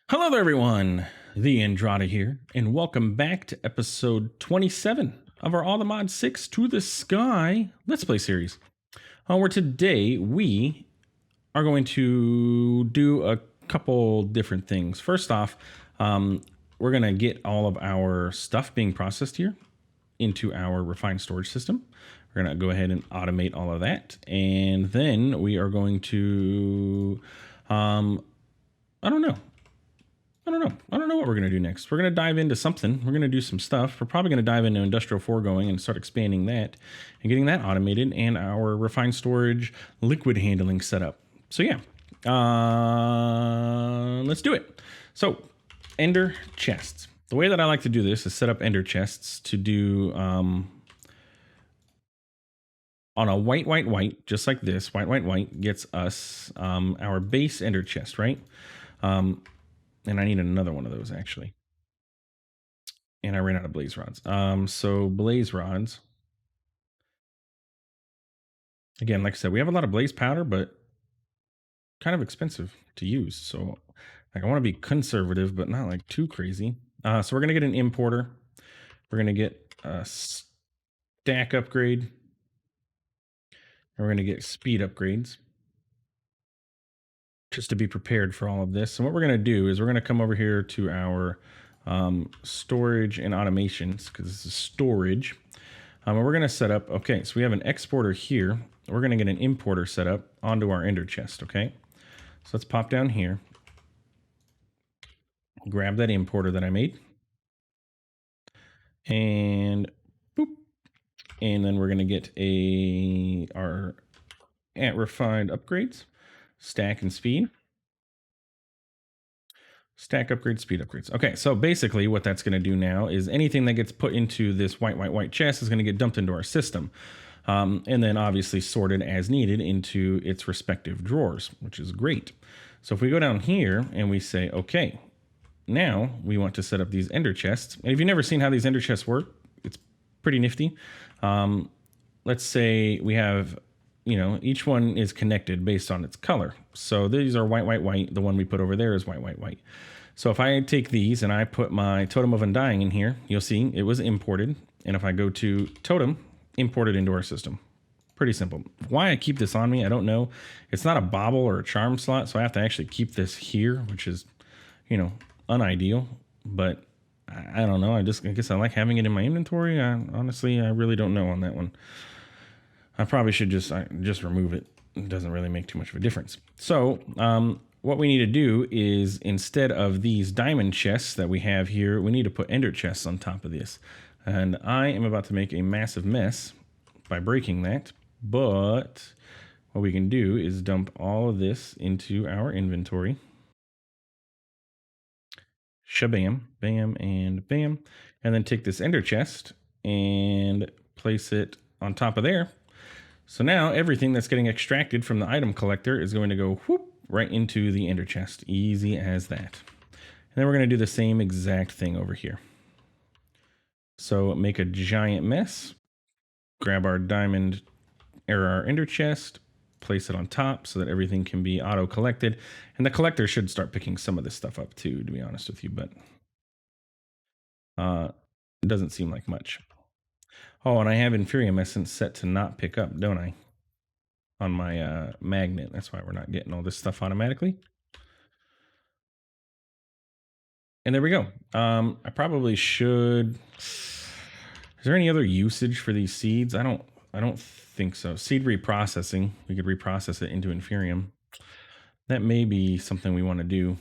Hello there, everyone. TheAndrata here, and welcome back to episode 27 of our All the Mod 6 to the Sky Let's Play series. Where today we are going to do a couple different things. First off, we're going to get all of our stuff being processed here into our refined storage system. We're going to go ahead and automate all of that. And then we are going to, I don't know what we're going to do next. We're going to dive into something. We're going to do some stuff. We're probably going to dive into industrial foregoing and start expanding that and getting that automated and our refined storage liquid handling set up. So yeah, let's do it. So ender chests. The way that I like to do this is set up ender chests to do on a white, just like this. White gets us our base ender chest, right? And I need another one of those actually. And I ran out of blaze rods. So blaze rods. Again, like I said, we have a lot of blaze powder, but kind of expensive to use. So like I want to be conservative, but not like too crazy. So we're gonna get an importer. We're gonna get a stack upgrade. And we're gonna get speed upgrades, just to be prepared for all of this. And what we're going to do is we're going to come over here to our storage and automations, because this is storage. And we're going to set up, okay, so we have an exporter here. We're going to get an importer set up onto our ender chest, okay? So let's pop down here, grab that importer that I made, and boop. And then we're going to get our refined upgrades, stack and speed. Stack upgrades, speed upgrades. Okay, so basically what that's going to do now is anything that gets put into this white chest is going to get dumped into our system. And then obviously sorted as needed into its respective drawers, which is great. So if we go down here and we say, okay, now we want to set up these ender chests. And if you've never seen how these ender chests work, it's pretty nifty. Let's say we have, each one is connected based on its color. So these are white. The one we put over there is white. So if I take these and I put my totem of undying in here, you'll see it was imported. And if I go to totem, imported into our system. Pretty simple. Why I keep this on me, I don't know. It's not a bauble or a charm slot, so I have to actually keep this here, which is, unideal. But I don't know. I guess I like having it in my inventory. Honestly, I really don't know on that one. I probably should just remove it. It doesn't really make too much of a difference. So what we need to do is, instead of these diamond chests that we have here, we need to put ender chests on top of this. And I am about to make a massive mess by breaking that. But what we can do is dump all of this into our inventory. Shabam, bam, and bam. And then take this ender chest and place it on top of there. So now everything that's getting extracted from the item collector is going to go whoop right into the ender chest. Easy as that. And then we're going to do the same exact thing over here. So make a giant mess. Grab our diamond or our ender chest, place it on top so that everything can be auto collected. And the collector should start picking some of this stuff up too, to be honest with you, but it doesn't seem like much. Oh, and I have Inferium Essence set to not pick up, don't I? On my magnet. That's why we're not getting all this stuff automatically. And there we go. I probably should. Is there any other usage for these seeds? I don't think so. Seed reprocessing. We could reprocess it into Inferium. That may be something we want to do.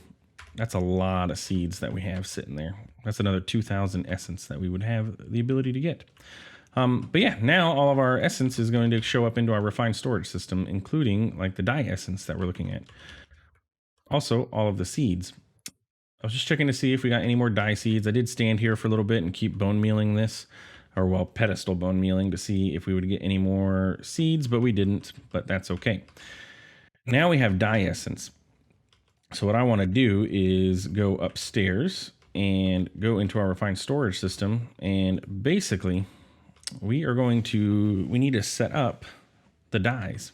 That's a lot of seeds that we have sitting there. That's another 2,000 essence that we would have the ability to get. But yeah, now all of our essence is going to show up into our refined storage system, including like the dye essence that we're looking at. Also, all of the seeds. I was just checking to see if we got any more dye seeds. I did stand here for a little bit and keep bone mealing this, or well, pedestal bone mealing, to see if we would get any more seeds, but we didn't, but that's okay. Now we have dye essence. So what I want to do is go upstairs and go into our refined storage system, and basically we need to set up the dyes.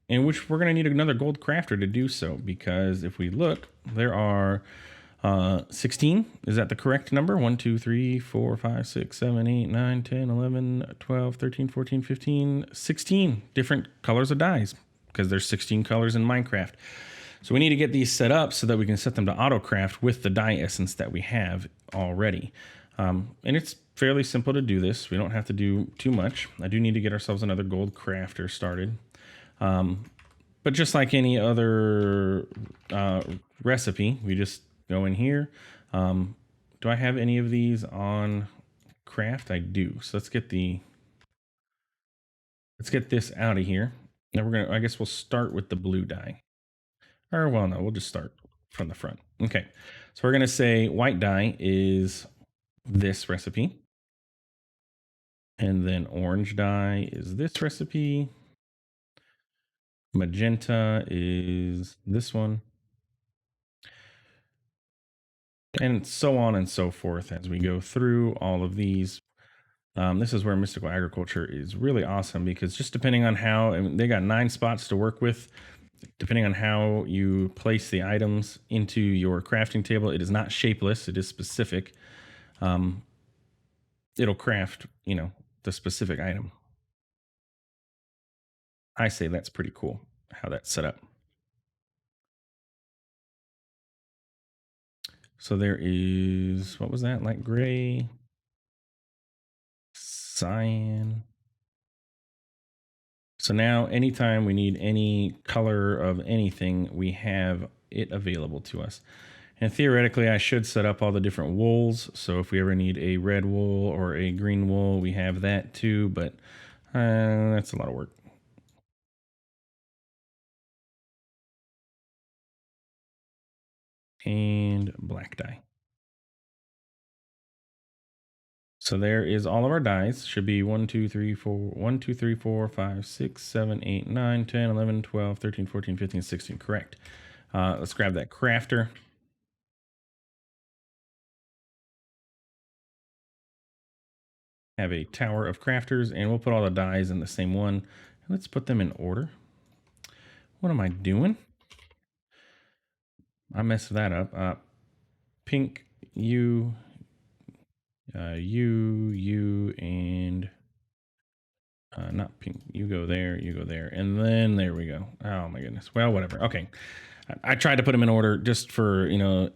in which we're going to need another gold crafter to do so, because if we look, there are 16. Is that the correct number? 1, 2, 3, 4, 5, 6, 7, 8, 9, 10, 11, 12, 13, 14, 15, 16 different colors of dyes, because there's 16 colors in Minecraft. So we need to get these set up so that we can set them to auto craft with the dye essence that we have already. And it's fairly simple to do this. We don't have to do too much. I do need to get ourselves another gold crafter started. But just like any other recipe, we just go in here. Do I have any of these on craft? I do. So let's get this out of here. Now I guess we'll start with the blue dye. Or well, no, we'll just start from the front. Okay. So we're gonna say white dye is this recipe. And then orange dye is this recipe. Magenta is this one. And so on and so forth as we go through all of these. This is where mystical agriculture is really awesome, because just depending on how, I mean, they got 9 spots to work with. Depending on how you place the items into your crafting table, it is not shapeless, it is specific. It'll craft, the specific item. I say that's pretty cool how that's set up. So there is, what was that? Light gray, cyan. So now anytime we need any color of anything, we have it available to us. And theoretically, I should set up all the different wools. So if we ever need a red wool or a green wool, we have that too, but that's a lot of work. And black dye. So there is all of our dyes. Should be 1, 2, 3, 4, 1, 2, 3, 4, 5, 6, 7, 8, 9, 10, 11, 12, 13, 14, 15, 16. Correct. Let's grab that crafter. Have a tower of crafters, and we'll put all the dyes in the same one. Let's put them in order. What am I doing? I messed that up. Pink, you, and not pink. You go there, and then there we go. Oh my goodness. Well, whatever. Okay. I tried to put them in order just for,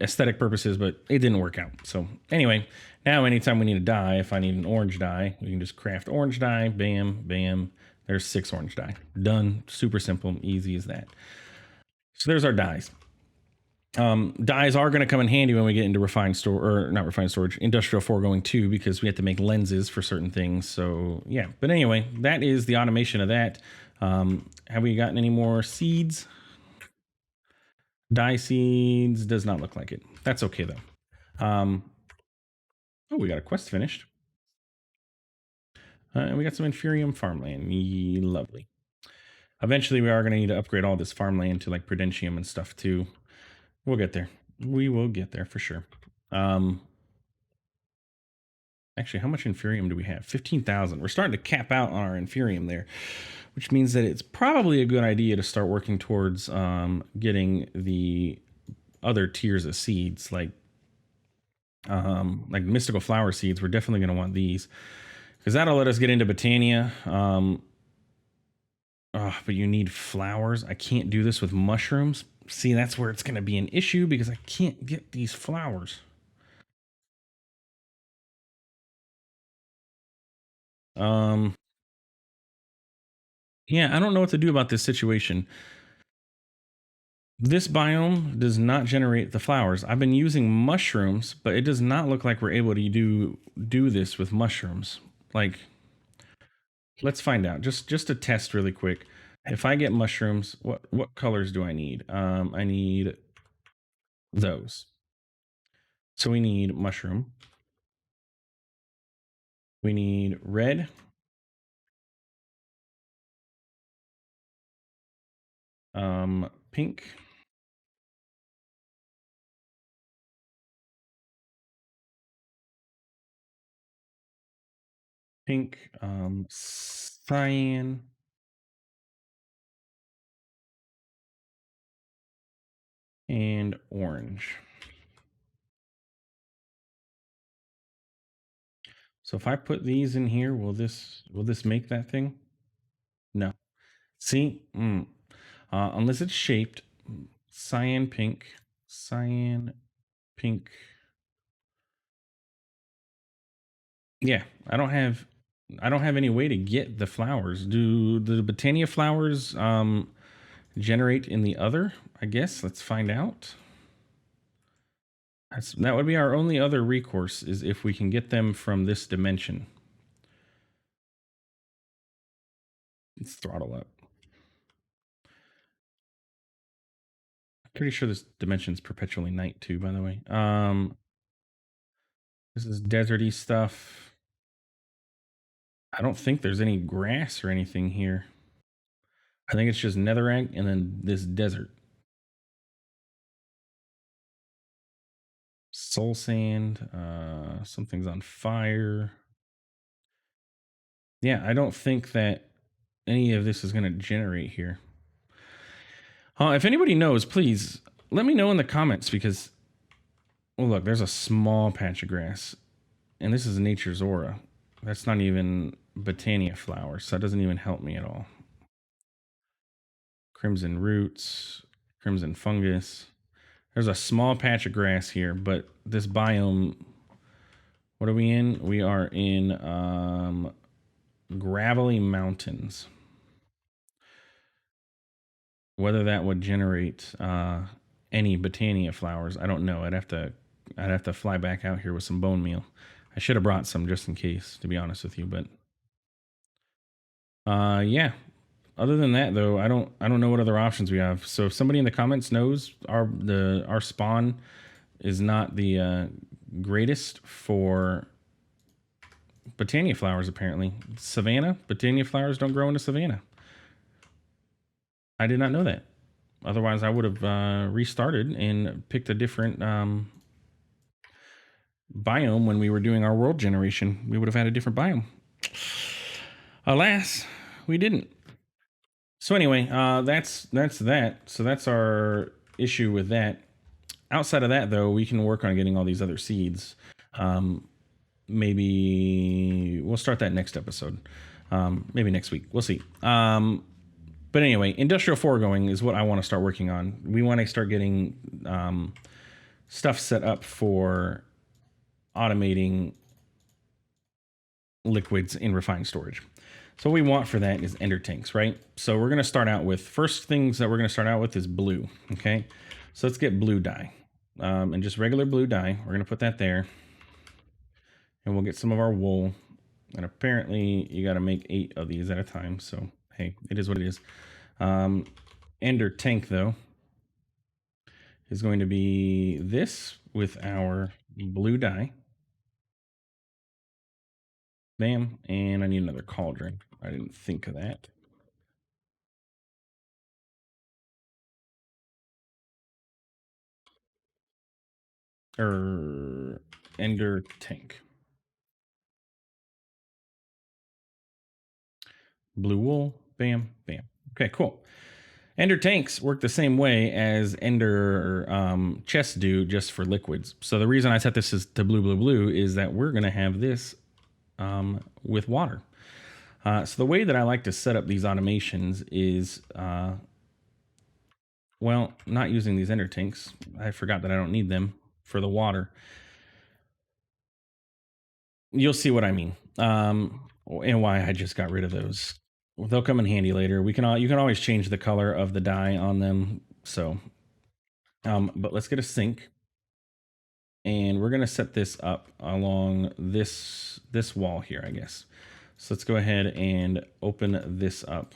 aesthetic purposes, but it didn't work out. So anyway, now anytime we need a dye, if I need an orange dye, we can just craft orange dye. Bam, bam. There's 6 orange dye. Done. Super simple. Easy as that. So there's our dyes. Dyes are going to come in handy when we get into industrial foregoing too, because we have to make lenses for certain things. So yeah, but anyway, that is the automation of that. Have we gotten any more seeds? Dye seeds does not look like it. That's okay though. Oh, we got a quest finished. And we got some inferium farmland. Lovely. Eventually, we are going to need to upgrade all this farmland to like Prudentium and stuff too. We'll get there. We will get there for sure. Actually, how much inferium do we have? 15,000. We're starting to cap out on our inferium there, which means that it's probably a good idea to start working towards getting the other tiers of seeds, like mystical flower seeds. We're definitely going to want these, because that'll let us get into Botania. But you need flowers. I can't do this with mushrooms. See, that's where it's going to be an issue, because I can't get these flowers. Yeah, I don't know what to do about this situation. This biome does not generate the flowers. I've been using mushrooms, but it does not look like we're able to do this with mushrooms. Like, let's find out. Just to test really quick. If I get mushrooms, what colors do I need? I need those. So we need mushroom. We need red. Pink. Pink. Cyan. and orange. So if I put these in here, will this make that thing? No. See? Unless it's shaped cyan pink, cyan pink. Yeah, I don't have any way to get the flowers. Do the Botania flowers generate in the other? I guess let's find out. That would be our only other recourse, is if we can get them from this dimension. Let's throttle up. Pretty sure this dimension's perpetually night too, by the way. This is deserty stuff. I don't think there's any grass or anything here. I think it's just netherrack and then this desert. Soul sand. Something's on fire. Yeah, I don't think that any of this is going to generate here. If anybody knows, please let me know in the comments, because, well, look, there's a small patch of grass, and this is nature's aura. That's not even Botania flowers, so that doesn't even help me at all. Crimson roots, crimson fungus. There's a small patch of grass here, but this biome, what are we in? We are in gravelly mountains. Whether that would generate any Botania flowers, I don't know. I'd have to fly back out here with some bone meal. I should have brought some just in case, to be honest with you. But yeah. Other than that, though, I don't know what other options we have. So if somebody in the comments knows, our spawn is not the greatest for Botania flowers. Apparently, Savannah Botania flowers don't grow into Savannah. I did not know that. Otherwise, I would have restarted and picked a different biome when we were doing our world generation. We would have had a different biome. Alas, we didn't. So anyway, that's that. So that's our issue with that. Outside of that, though, we can work on getting all these other seeds. Maybe we'll start that next episode. Maybe next week. We'll see. But anyway, industrial foregoing is what I want to start working on. We want to start getting stuff set up for automating liquids in refined storage. So what we want for that is ender tanks, right? So we're going to start out with, first things that we're going to start out with is blue, okay? So let's get blue dye, and just regular blue dye. We're going to put that there, and we'll get some of our wool. And apparently you got to make 8 of these at a time. So, hey, it is what it is. Ender tank, though, is going to be this with our blue dye. Bam. And I need another cauldron. I didn't think of that. Ender tank. Blue wool. Bam. Bam. Okay, cool. Ender tanks work the same way as Ender chests do, just for liquids. So the reason I set this to blue is that we're going to have this with water. So the way that I like to set up these automations is, well, not using these ender tanks. I forgot that I don't need them for the water. You'll see what I mean, and why I just got rid of those. They'll come in handy later. You can always change the color of the dye on them. So, but let's get a sink, and we're gonna set this up along this wall here, I guess. So let's go ahead and open this up.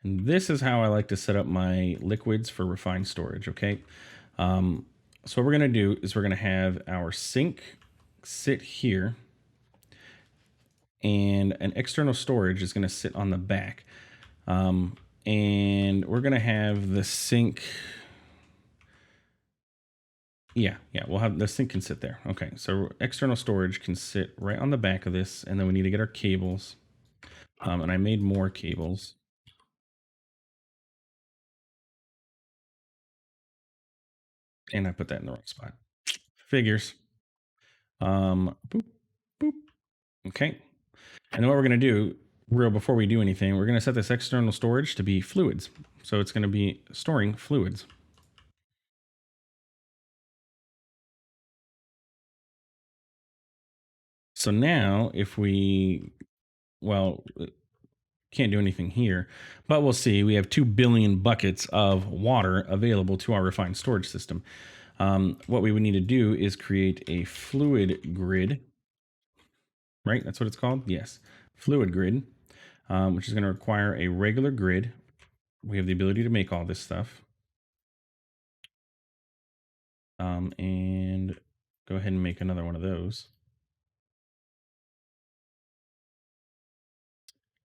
And this is how I like to set up my liquids for refined storage, okay? So what we're gonna do is we're gonna have our sink sit here, and an external storage is gonna sit on the back. And we're gonna have the sink. Yeah, we'll have the sink can sit there. Okay, so external storage can sit right on the back of this, and then we need to get our cables. And I made more cables. And I put that in the wrong spot. Figures. Boop, boop. Okay. And then what we're going to do, real before we do anything, we're going to set this external storage to be fluids. So it's going to be storing fluids. So now if we, well, can't do anything here, but we'll see. We have 2 billion buckets of water available to our refined storage system. What we would need to do is create a fluid grid, right? That's what it's called. Yes. Fluid grid, which is going to require a regular grid. We have the ability to make all this stuff. And go ahead and make another one of those.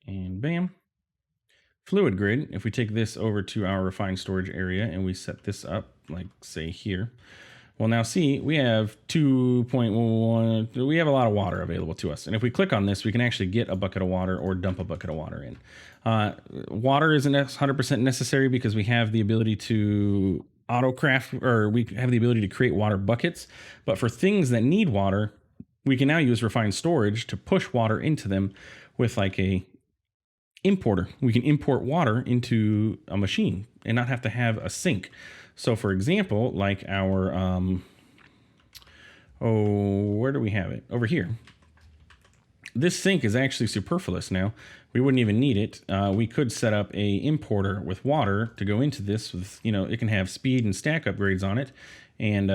And bam. Fluid grid. If we take this over to our refined storage area and we set this up, like say here, well, now see, we have 2.1, we have a lot of water available to us. And if we click on this, we can actually get a bucket of water or dump a bucket of water in. Water isn't 100% necessary because we have the ability to autocraft, or we have the ability to create water buckets. But for things that need water, we can now use refined storage to push water into them with like a importer. We can import water into a machine and not have to have a sink. So for example, like our, where do we have it? Over here. This sink is actually superfluous now. We wouldn't even need it. We could set up a importer with water to go into this with, it can have speed and stack upgrades on it. And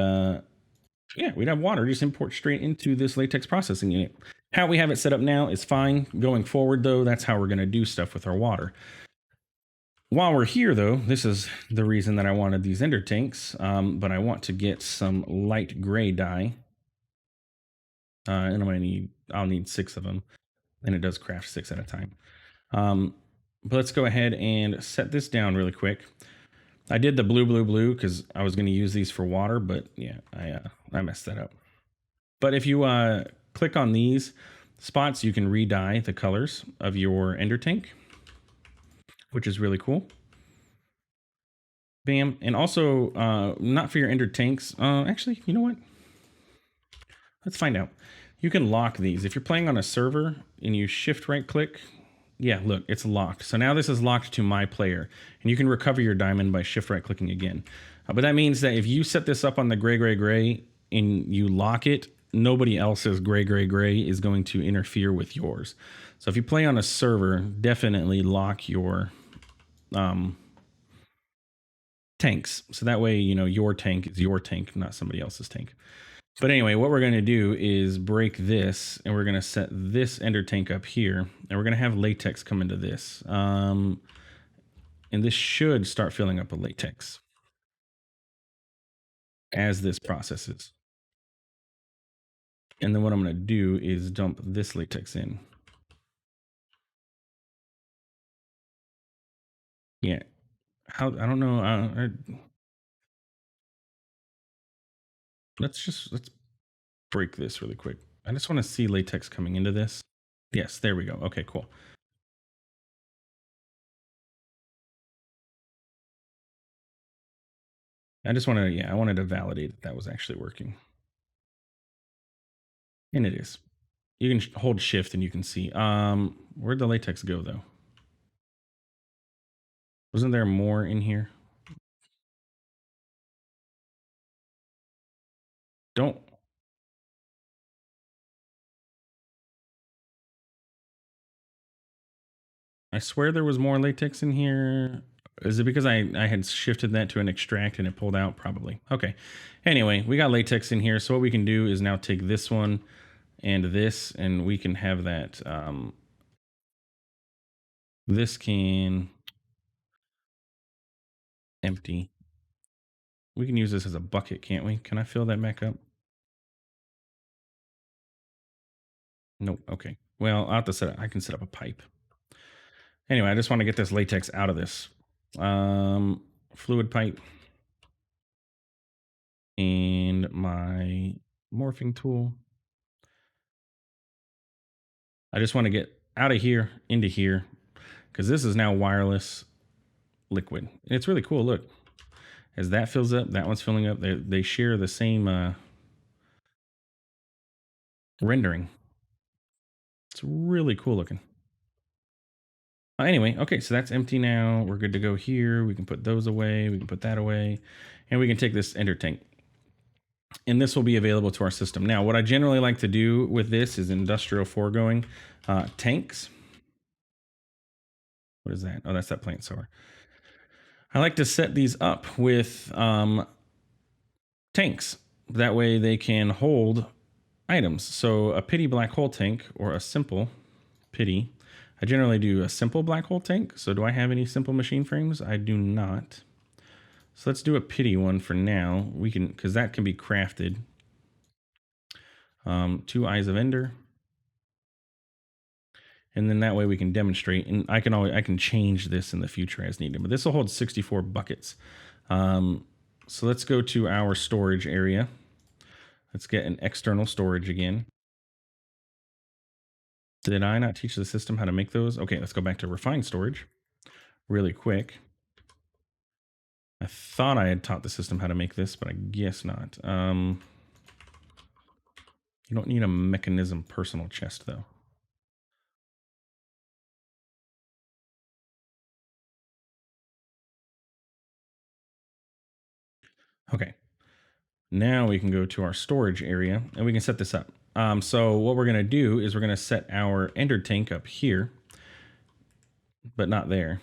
yeah, we'd have water just import straight into this latex processing unit. How we have it set up now is fine. Going forward, though, that's how we're going to do stuff with our water. While we're here, though, this is the reason that I wanted these ender tanks, but I want to get some light gray dye. And I'll need 6 of them, and it does craft 6 at a time. But let's go ahead and set this down really quick. I did the blue because I was going to use these for water, but yeah, I messed that up. But if you click on these spots, you can re-dye the colors of your ender tank, which is really cool. Bam. And also, not for your ender tanks. Actually, you know what? Let's find out. You can lock these. If you're playing on a server and you shift right click, yeah, look, it's locked. So now this is locked to my player, and you can recover your diamond by shift right clicking again. But that means that if you set this up on the gray, and you lock it, nobody else's gray is going to interfere with yours. So if you play on a server, definitely lock your tanks. So that way, your tank is your tank, not somebody else's tank. But anyway, what we're going to do is break this, and we're going to set this ender tank up here, and we're going to have latex come into this. And this should start filling up with latex as this processes. And then what I'm going to do is dump this latex in. Yeah. I don't know. Let's break this really quick. I just want to see latex coming into this. Yes, there we go. Okay, cool. I wanted to validate that was actually working. And it is. You can hold shift and you can see. Where'd the latex go though? Wasn't there more in here? Don't. I swear there was more latex in here. Is it because I had shifted that to an extract and it pulled out? Probably. Okay. Anyway, we got latex in here. So what we can do is now take this one and this, and we can have that. This can empty. We can use this as a bucket, can't we? Can I fill that back up? Nope. Okay. Well, I'll have to I can set up a pipe. Anyway, I just want to get this latex out of this. Fluid pipe. And my morphing tool. I just want to get out of here into here because this is now wireless liquid. And it's really cool. Look, As that fills up, that one's filling up. They share the same rendering. It's really cool looking. Anyway, okay, so that's empty now. We're good to go here. We can put those away. We can put that away. And we can take this ender tank. And this will be available to our system. Now, what I generally like to do with this is industrial foregoing tanks. What is that? Oh, that's that plant sower. I like to set these up with tanks. That way they can hold items. So a pity black hole tank or a simple pity. I generally do a simple black hole tank. So do I have any simple machine frames? I do not. So let's do a pity one for now. We can, because that can be crafted. 2 eyes of ender. And then that way we can demonstrate, and I can change this in the future as needed. But this will hold 64 buckets. So let's go to our storage area. Let's get an external storage again. Did I not teach the system how to make those? Okay, let's go back to refined storage really quick. I thought I had taught the system how to make this, but I guess not. You don't need a mechanism personal chest though. Okay. Now we can go to our storage area and we can set this up. So what we're going to do is we're going to set our ender tank up here, but not there.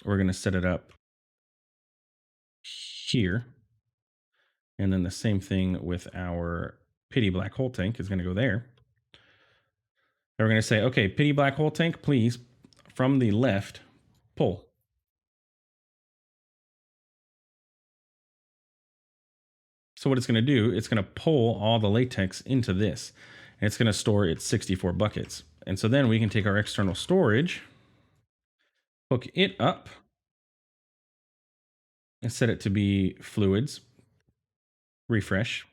We're going to set it up here. And then the same thing with our pity black hole tank is going to go there. And we're going to say, okay, pity black hole tank, please, from the left, pull. So what it's going to do, it's going to pull all the latex into this. And it's going to store its 64 buckets. And so then we can take our external storage, hook it up, and set it to be fluids. Refresh.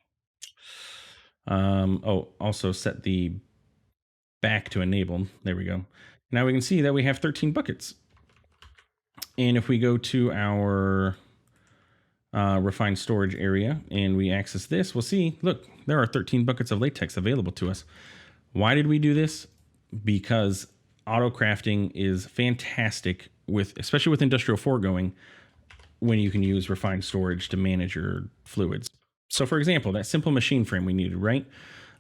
Also set the back to enabled. There we go. Now we can see that we have 13 buckets. And if we go to our refined storage area and we access this, we'll see, look, there are 13 buckets of latex available to us. Why did we do this? Because auto crafting is fantastic especially with industrial foregoing, when you can use refined storage to manage your fluids. So for example, that simple machine frame we needed, right?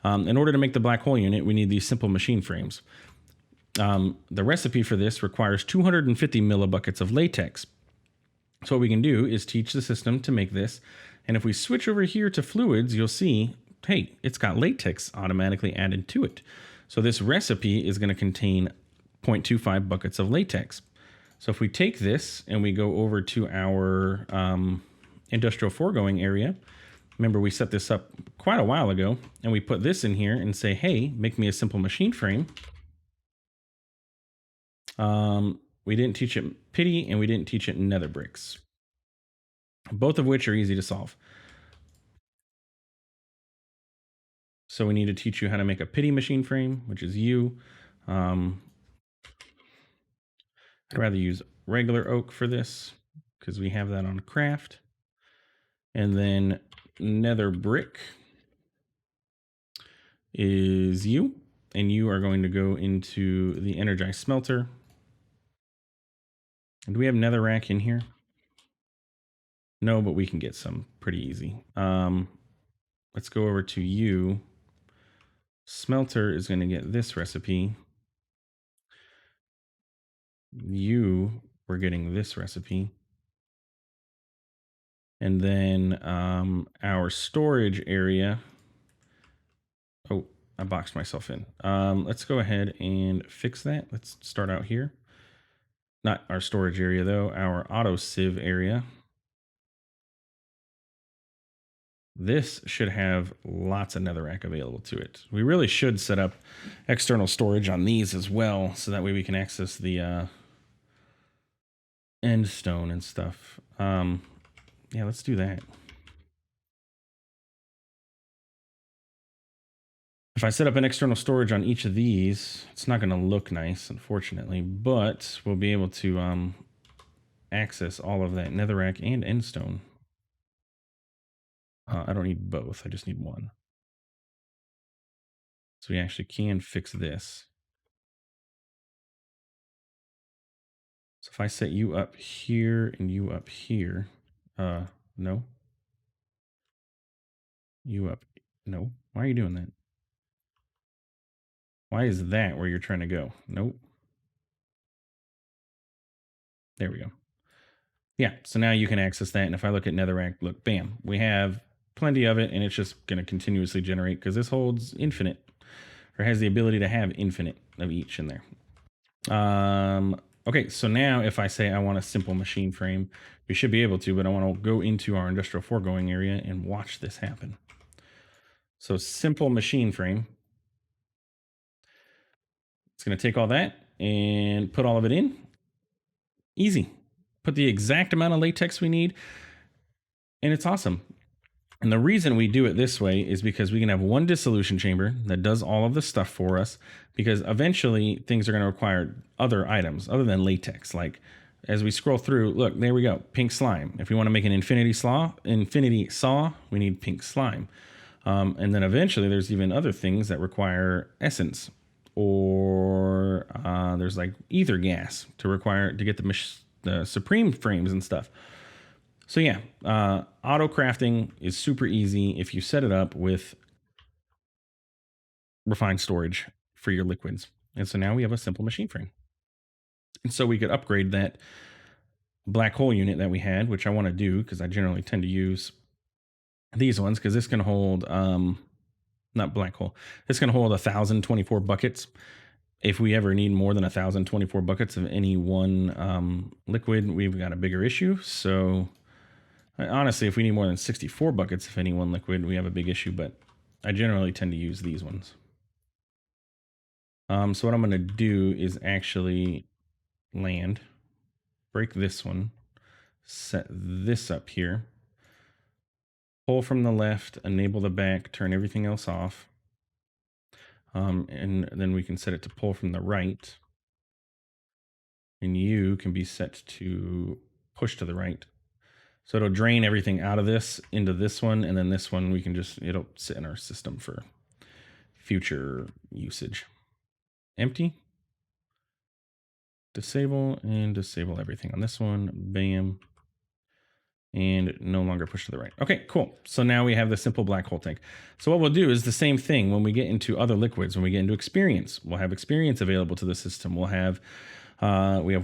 In order to make the black hole unit, we need these simple machine frames. The recipe for this requires 250 millibuckets of latex. So what we can do is teach the system to make this. And if we switch over here to fluids, you'll see, hey, it's got latex automatically added to it. So this recipe is going to contain 0.25 buckets of latex. So if we take this and we go over to our industrial foregoing area, remember we set this up quite a while ago, and we put this in here and say, hey, make me a simple machine frame. We didn't teach it pity and we didn't teach it nether bricks, both of which are easy to solve. So we need to teach you how to make a pity machine frame, which is you. I'd rather use regular oak for this because we have that on craft. And then nether brick is you, and you are going to go into the energized smelter. And do we have nether rack in here? No, but we can get some pretty easy. Let's go over to you. Smelter is going to get this recipe. You, we're getting this recipe. And then our storage area. Oh, I boxed myself in. Let's go ahead and fix that. Let's start out here. Not our storage area though, our auto sieve area. This should have lots of netherrack available to it. We really should set up external storage on these as well, so that way we can access the end stone and stuff. Yeah, let's do that. If I set up an external storage on each of these, it's not going to look nice, unfortunately, but we'll be able to access all of that netherrack and endstone. I don't need both. I just need one. So we actually can fix this. So if I set you up here and you up here, no, you up, no. Why are you doing that? Why is that where you're trying to go? Nope. There we go. Yeah. So now you can access that. And if I look at netherrack, look, bam, we have plenty of it, and it's just going to continuously generate because this holds infinite or has the ability to have infinite of each in there. Okay, so now if I say I want a simple machine frame, we should be able to, but I want to go into our industrial foregoing area and watch this happen. So simple machine frame, it's going to take all that and put all of it in. Easy. Put the exact amount of latex we need, and it's awesome. And the reason we do it this way is because we can have one dissolution chamber that does all of the stuff for us, because eventually things are going to require other items other than latex. Like as we scroll through, look, there we go, pink slime. If we want to make an infinity saw, we need pink slime. And then eventually there's even other things that require essence, or there's like ether gas to get the supreme frames and stuff. So yeah, auto crafting is super easy if you set it up with refined storage for your liquids. And so now we have a simple machine frame. And so we could upgrade that black hole unit that we had, which I want to do because I generally tend to use these ones because this can hold not black hole. This can hold 1,024 buckets. If we ever need more than 1,024 buckets of any one liquid, we've got a bigger issue. So honestly, if we need more than 64 buckets of any one liquid, we have a big issue, but I generally tend to use these ones. So what I'm going to do is actually land, break this one, set this up here, pull from the left, enable the back, turn everything else off. And then we can set it to pull from the right. And you can be set to push to the right. So it'll drain everything out of this into this one, and then this one it'll sit in our system for future usage. Empty. Disable and disable everything on this one. Bam. And no longer push to the right. Okay, cool. So now we have the simple black hole tank. So what we'll do is the same thing when we get into other liquids. When we get into experience, we'll have experience available to the system. We have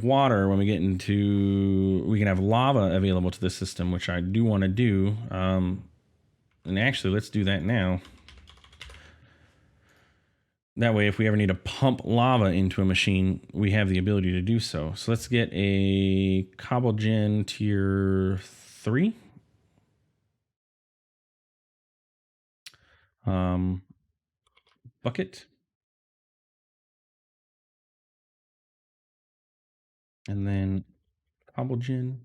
water. When we get into, we can have lava available to the system, which I do want to do. And actually, let's do that now. That way, if we ever need to pump lava into a machine, we have the ability to do so. So let's get a Cobblegen tier 3. Bucket. And then Cobblegen.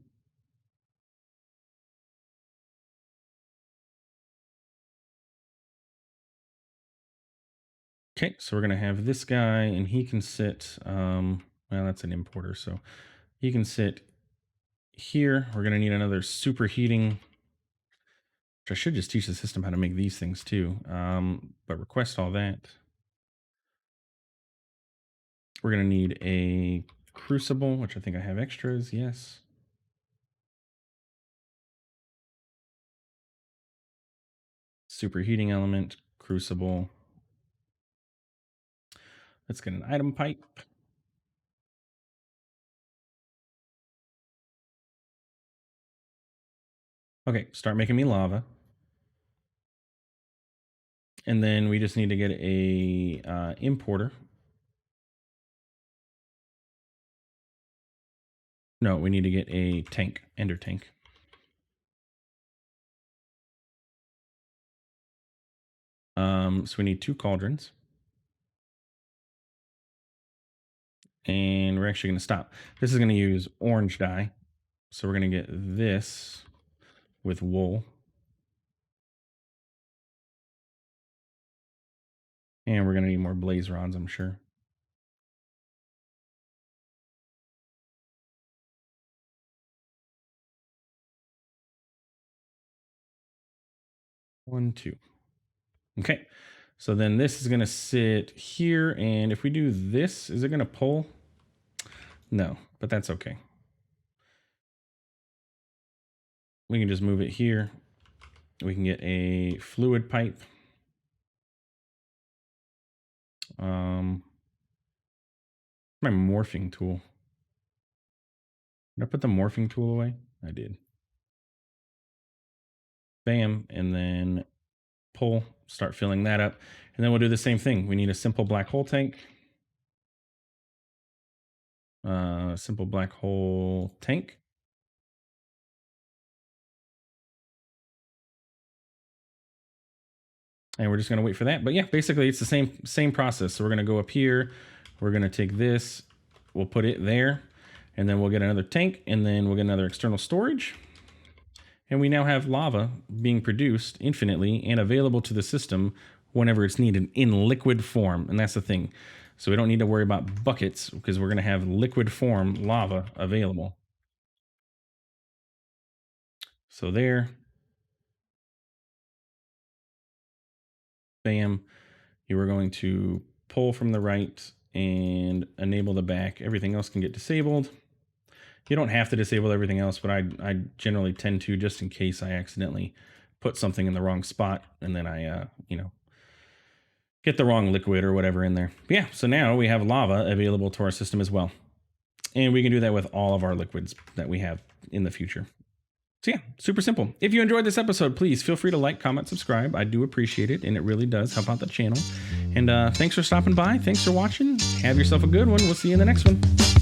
Okay, so we're going to have this guy, and he can sit, well, that's an importer, so he can sit here. We're going to need another superheating, which I should just teach the system how to make these things too, but request all that. We're going to need a crucible, which I think I have extras, yes. Superheating element, crucible. Let's get an item pipe. Okay, start making me lava. And then we just need to get a importer. No, we need to get a tank, ender tank. So we need 2 cauldrons. And we're actually going to stop. This is going to use orange dye. So we're going to get this with wool. And we're going to need more blaze rods, I'm sure. 1, 2. Okay. So then this is going to sit here. And if we do this, is it going to pull? No, but that's okay. We can just move it here. We can get a fluid pipe. My morphing tool. Did I put the morphing tool away? I did. Bam. And then pull, start filling that up. And then we'll do the same thing. We need a simple black hole tank. Simple black hole tank. And we're just going to wait for that. But yeah, basically it's the same process. So we're going to go up here. We're going to take this. We'll put it there. And then we'll get another tank. And then we'll get another external storage. And we now have lava being produced infinitely and available to the system whenever it's needed in liquid form. And that's the thing. So we don't need to worry about buckets because we're going to have liquid form lava available. So there. Bam. You are going to pull from the right and enable the back. Everything else can get disabled. You don't have to disable everything else, but I generally tend to, just in case I accidentally put something in the wrong spot and then I, get the wrong liquid or whatever in there. But yeah, so now we have lava available to our system as well. And we can do that with all of our liquids that we have in the future. So yeah, super simple. If you enjoyed this episode, please feel free to like, comment, subscribe. I do appreciate it, and it really does help out the channel. And thanks for stopping by. Thanks for watching. Have yourself a good one. We'll see you in the next one.